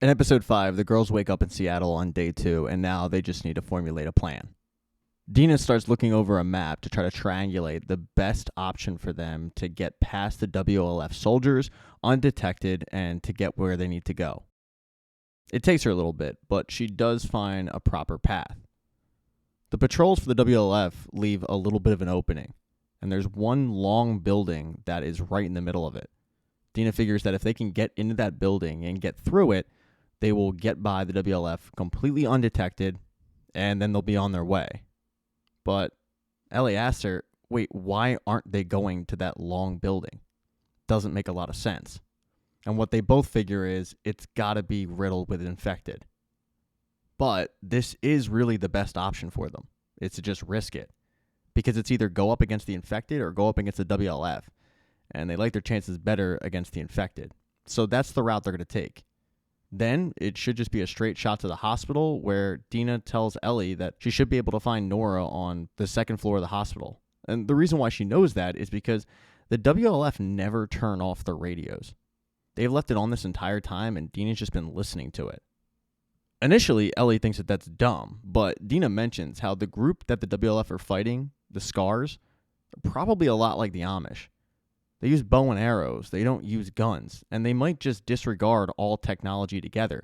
In episode 5, the girls wake up in Seattle on day 2, and now they just need to formulate a plan. Dina starts looking over a map to try to triangulate the best option for them to get past the WLF soldiers undetected and to get where they need to go. It takes her a little bit, but she does find a proper path. The patrols for the WLF leave a little bit of an opening, and there's one long building that is right in the middle of it. Dina figures that if they can get into that building and get through it, they will get by the WLF completely undetected, and then they'll be on their way. But Ellie asks her, wait, why aren't they going to that long building? Doesn't make a lot of sense. And what they both figure is it's got to be riddled with infected. But this is really the best option for them. It's to just risk it. Because it's either go up against the infected or go up against the WLF. And they like their chances better against the infected. So that's the route they're going to take. Then it should just be a straight shot to the hospital where Dina tells Ellie that she should be able to find Nora on the second floor of the hospital. And the reason why she knows that is because the WLF never turn off their radios. They've left it on this entire time, and Dina's just been listening to it. Initially, Ellie thinks that that's dumb, but Dina mentions how the group that the WLF are fighting, the Scars, are probably a lot like the Amish. They use bow and arrows, they don't use guns, and they might just disregard all technology together.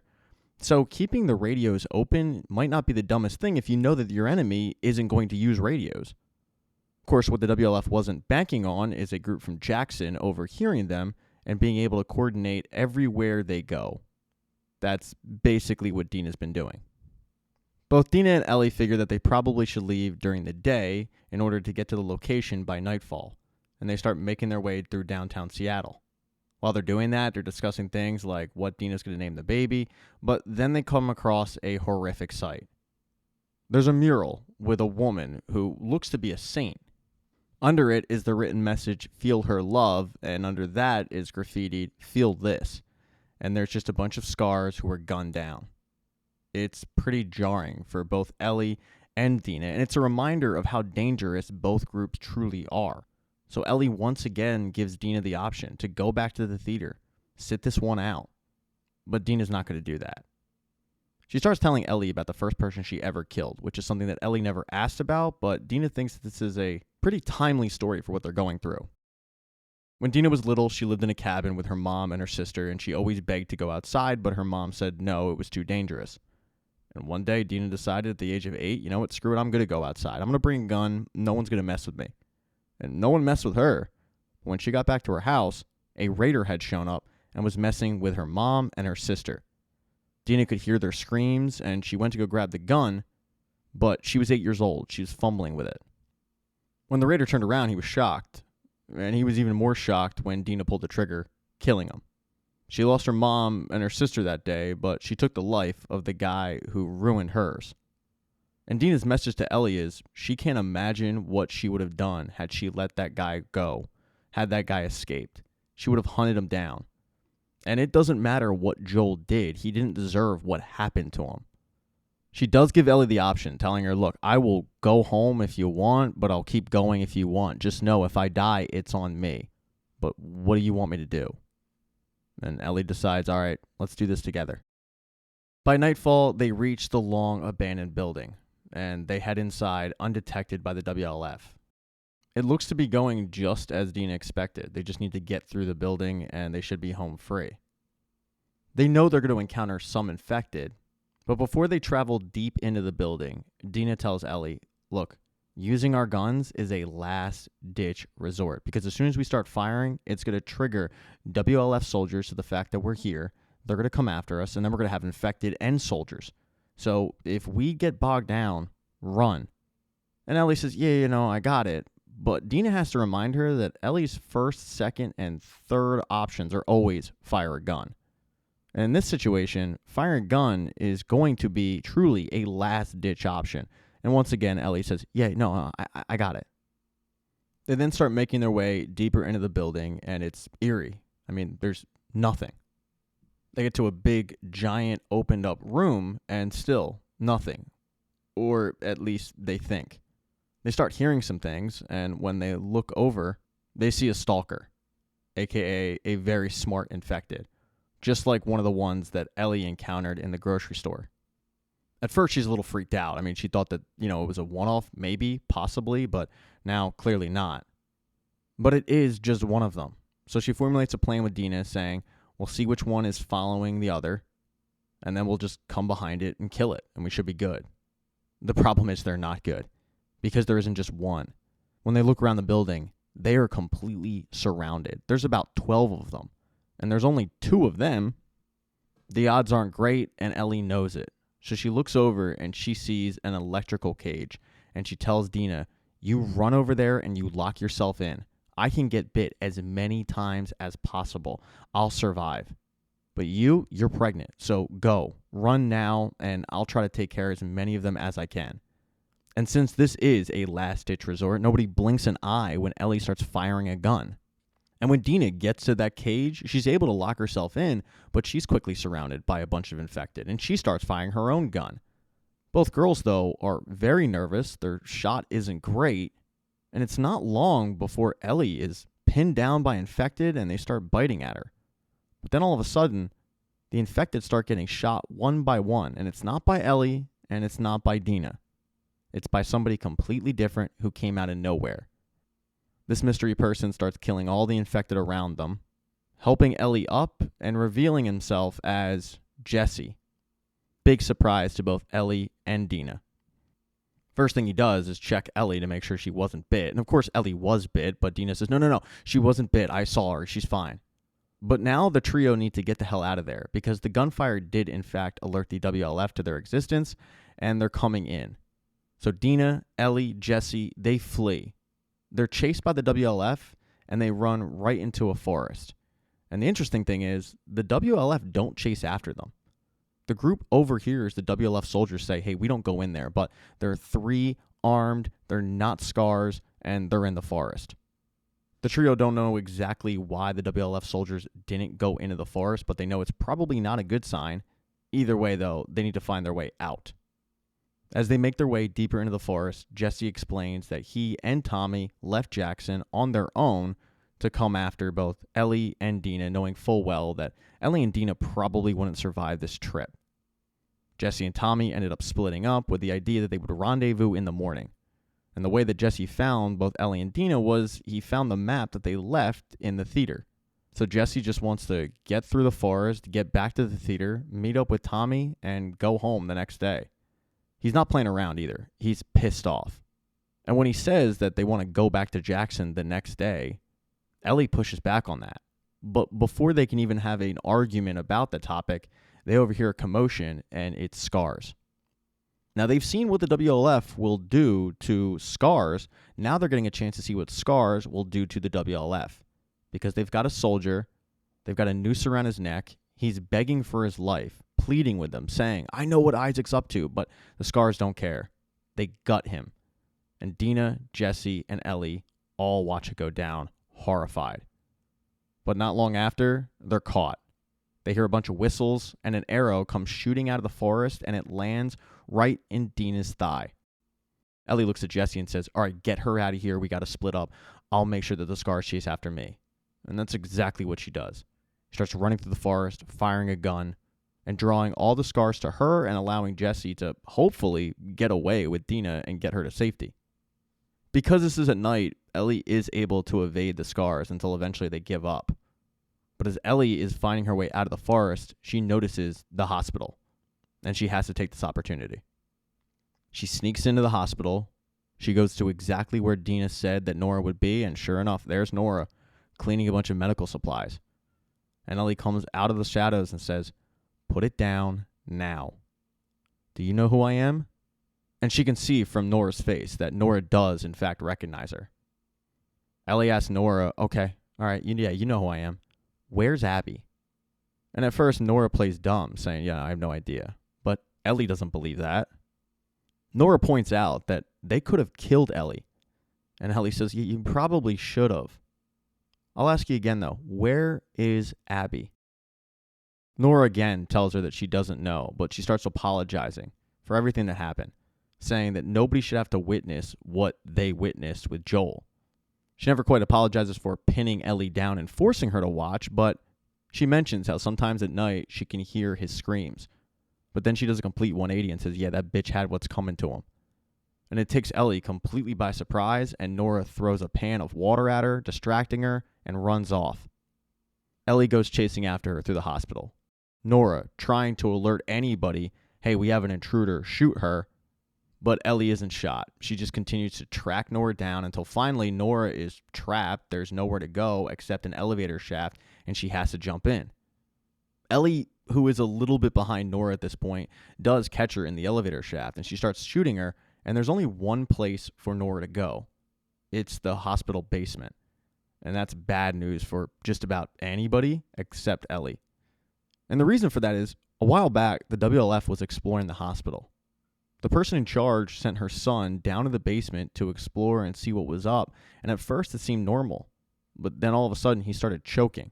So keeping the radios open might not be the dumbest thing if you know that your enemy isn't going to use radios. Of course, what the WLF wasn't banking on is a group from Jackson overhearing them and being able to coordinate everywhere they go. That's basically what Dina's been doing. Both Dina and Ellie figure that they probably should leave during the day in order to get to the location by nightfall, and they start making their way through downtown Seattle. While they're doing that, they're discussing things like what Dina's going to name the baby, but then they come across a horrific sight. There's a mural with a woman who looks to be a saint. Under it is the written message, "Feel her love," and under that is graffitied, "Feel this." And there's just a bunch of scars who are gunned down. It's pretty jarring for both Ellie and Dina, and it's a reminder of how dangerous both groups truly are. So Ellie once again gives Dina the option to go back to the theater, sit this one out. But Dina's not going to do that. She starts telling Ellie about the first person she ever killed, which is something that Ellie never asked about, but Dina thinks that this is a pretty timely story for what they're going through. When Dina was little, she lived in a cabin with her mom and her sister, and she always begged to go outside, but her mom said no, it was too dangerous. And one day, Dina decided at the age of 8, you know what, screw it, I'm going to go outside. I'm going to bring a gun, no one's going to mess with me. And no one messed with her. When she got back to her house, a raider had shown up and was messing with her mom and her sister. Dina could hear their screams, and she went to go grab the gun, but she was 8 years old. She was fumbling with it. When the raider turned around, he was shocked, and he was even more shocked when Dina pulled the trigger, killing him. She lost her mom and her sister that day, but she took the life of the guy who ruined hers. And Dina's message to Ellie is she can't imagine what she would have done had she let that guy go, had that guy escaped. She would have hunted him down. And it doesn't matter what Joel did. He didn't deserve what happened to him. She does give Ellie the option, telling her, look, I will go home if you want, but I'll keep going if you want. Just know if I die, it's on me. But what do you want me to do? And Ellie decides, all right, let's do this together. By nightfall, they reach the long abandoned building, and they head inside undetected by the WLF. It looks to be going just as Dina expected. They just need to get through the building, and they should be home free. They know they're going to encounter some infected, but before they travel deep into the building, Dina tells Ellie, look, using our guns is a last-ditch resort, because as soon as we start firing, it's going to trigger WLF soldiers to the fact that we're here. They're going to come after us, and then we're going to have infected and soldiers. So if we get bogged down, run. And Ellie says, yeah, I got it. But Dina has to remind her that Ellie's first, second, and third options are always fire a gun. And in this situation, firing a gun is going to be truly a last-ditch option. And once again, Ellie says, I got it. They then start making their way deeper into the building, and it's eerie. I mean, there's nothing. They get to a big, giant, opened-up room, and still nothing. Or at least they think. They start hearing some things, and when they look over, they see a stalker, a.k.a. a very smart infected, just like one of the ones that Ellie encountered in the grocery store. At first, she's a little freaked out. I mean, she thought that, it was a one-off, maybe, possibly, but now clearly not. But it is just one of them. So she formulates a plan with Dina, saying, we'll see which one is following the other, and then we'll just come behind it and kill it, and we should be good. The problem is they're not good, because there isn't just one. When they look around the building, they are completely surrounded. There's about 12 of them, and there's only 2 of them. The odds aren't great, and Ellie knows it. So she looks over and she sees an electrical cage, and she tells Dina, you run over there and you lock yourself in. I can get bit as many times as possible. I'll survive. But you're pregnant, so go. Run now, and I'll try to take care of as many of them as I can. And since this is a last-ditch resort, nobody blinks an eye when Ellie starts firing a gun. And when Dina gets to that cage, she's able to lock herself in, but she's quickly surrounded by a bunch of infected, and she starts firing her own gun. Both girls, though, are very nervous. Their shot isn't great, and it's not long before Ellie is pinned down by infected, and they start biting at her. But then all of a sudden, the infected start getting shot one by one, and it's not by Ellie, and it's not by Dina. It's by somebody completely different who came out of nowhere. This mystery person starts killing all the infected around them, helping Ellie up and revealing himself as Jesse. Big surprise to both Ellie and Dina. First thing he does is check Ellie to make sure she wasn't bit. And of course, Ellie was bit, but Dina says, no, she wasn't bit. I saw her. She's fine. But now the trio need to get the hell out of there because the gunfire did, in fact, alert the WLF to their existence, and they're coming in. So Dina, Ellie, Jesse, they flee. They're chased by the WLF, and they run right into a forest. And the interesting thing is, the WLF don't chase after them. The group overhears the WLF soldiers say, hey, we don't go in there, but they're 3 armed, they're not scars, and they're in the forest. The trio don't know exactly why the WLF soldiers didn't go into the forest, but they know it's probably not a good sign. Either way, though, they need to find their way out. As they make their way deeper into the forest, Jesse explains that he and Tommy left Jackson on their own to come after both Ellie and Dina, knowing full well that Ellie and Dina probably wouldn't survive this trip. Jesse and Tommy ended up splitting up with the idea that they would rendezvous in the morning. And the way that Jesse found both Ellie and Dina was he found the map that they left in the theater. So Jesse just wants to get through the forest, get back to the theater, meet up with Tommy, and go home the next day. He's not playing around either. He's pissed off. And when he says that they want to go back to Jackson the next day, Ellie pushes back on that. But before they can even have an argument about the topic, they overhear a commotion, and it's Scars. Now, they've seen what the WLF will do to Scars. Now they're getting a chance to see what Scars will do to the WLF. Because they've got a soldier, they've got a noose around his neck, he's begging for his life, pleading with them, saying, I know what Isaac's up to, but the Scars don't care. They gut him. And Dina, Jesse, and Ellie all watch it go down, horrified. But not long after, they're caught. They hear a bunch of whistles, and an arrow comes shooting out of the forest, and it lands right in Dina's thigh. Ellie looks at Jesse and says, all right, get her out of here. We got to split up. I'll make sure that the Scars chase after me. And that's exactly what she does. She starts running through the forest, firing a gun, and drawing all the Scars to her and allowing Jesse to hopefully get away with Dina and get her to safety. Because this is at night, Ellie is able to evade the Scars until eventually they give up. But as Ellie is finding her way out of the forest, she notices the hospital, and she has to take this opportunity. She sneaks into the hospital. She goes to exactly where Dina said that Nora would be, and sure enough, there's Nora, cleaning a bunch of medical supplies. And Ellie comes out of the shadows and says, put it down now. Do you know who I am? And she can see from Nora's face that Nora does, in fact, recognize her. Ellie asks Nora, okay, all right, you know who I am. Where's Abby? And at first, Nora plays dumb, saying, yeah, I have no idea. But Ellie doesn't believe that. Nora points out that they could have killed Ellie. And Ellie says, you probably should have. I'll ask you again, though. Where is Abby? Nora again tells her that she doesn't know, but she starts apologizing for everything that happened, saying that nobody should have to witness what they witnessed with Joel. She never quite apologizes for pinning Ellie down and forcing her to watch, but She mentions how sometimes at night she can hear his screams, but then she does a complete 180 and says, yeah, that bitch had what's coming to him. And it takes Ellie completely by surprise, and Nora throws a pan of water at her, distracting her, and runs off. Ellie goes chasing after her through the hospital. Nora trying to alert anybody, hey, we have an intruder, shoot her. But Ellie isn't shot. She just continues to track Nora down until finally Nora is trapped. There's nowhere to go except an elevator shaft, and she has to jump in. Ellie, who is a little bit behind Nora at this point, does catch her in the elevator shaft, and she starts shooting her, and there's only one place for Nora to go. It's the hospital basement. And that's bad news for just about anybody except Ellie. And the reason for that is, a while back, the WLF was exploring the hospital. The person in charge sent her son down to the basement to explore and see what was up, and at first it seemed normal, but then all of a sudden he started choking.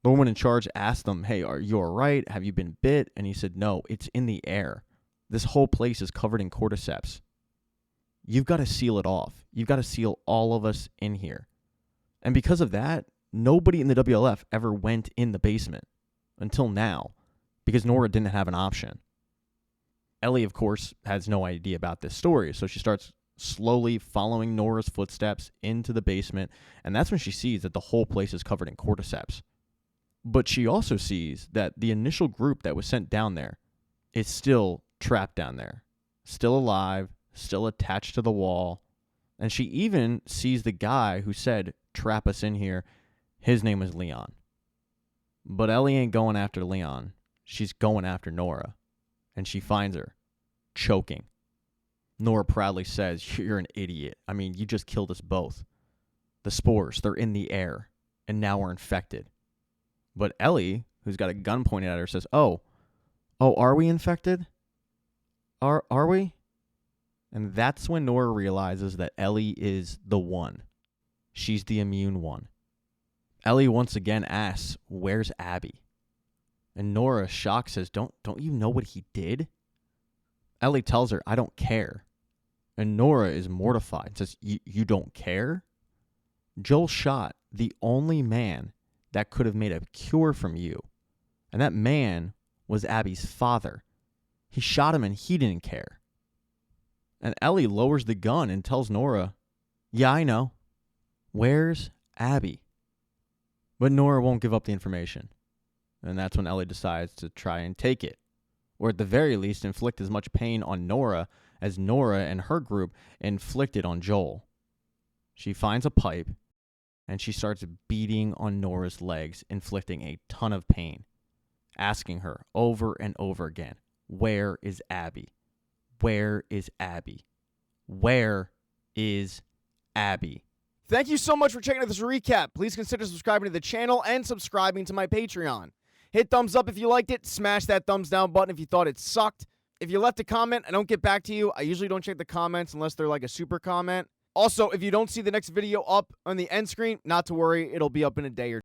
The woman in charge asked him, hey, are you all right? Have you been bit? And he said, no, it's in the air. This whole place is covered in cordyceps. You've got to seal it off. You've got to seal all of us in here. And because of that, nobody in the WLF ever went in the basement until now, because Nora didn't have an option. Ellie, of course, has no idea about this story, so she starts slowly following Nora's footsteps into the basement, and that's when she sees that the whole place is covered in cordyceps. But she also sees that the initial group that was sent down there is still trapped down there, still alive, still attached to the wall, and she even sees the guy who said, trap us in here. His name was Leon. But Ellie ain't going after Leon. She's going after Nora. And she finds her, choking. Nora proudly says, you're an idiot. I mean, you just killed us both. The spores, they're in the air, and now we're infected. But Ellie, who's got a gun pointed at her, says, oh, are we infected? Are we? And that's when Nora realizes that Ellie is the one. She's the immune one. Ellie once again asks, where's Abby? And Nora, shocked, says, don't you know what he did? Ellie tells her, I don't care. And Nora is mortified and says, you don't care? Joel shot the only man that could have made a cure from you. And that man was Abby's father. He shot him and he didn't care. And Ellie lowers the gun and tells Nora, yeah, I know. Where's Abby? But Nora won't give up the information. And that's when Ellie decides to try and take it. Or at the very least, inflict as much pain on Nora as Nora and her group inflicted on Joel. She finds a pipe, and she starts beating on Nora's legs, inflicting a ton of pain, asking her over and over again, where is Abby? Where is Abby? Where is Abby? Thank you so much for checking out this recap. Please consider subscribing to the channel and subscribing to my Patreon. Hit thumbs up if you liked it. Smash that thumbs down button if you thought it sucked. If you left a comment, I don't get back to you. I usually don't check the comments unless they're like a super comment. Also, if you don't see the next video up on the end screen, not to worry. It'll be up in a day or two.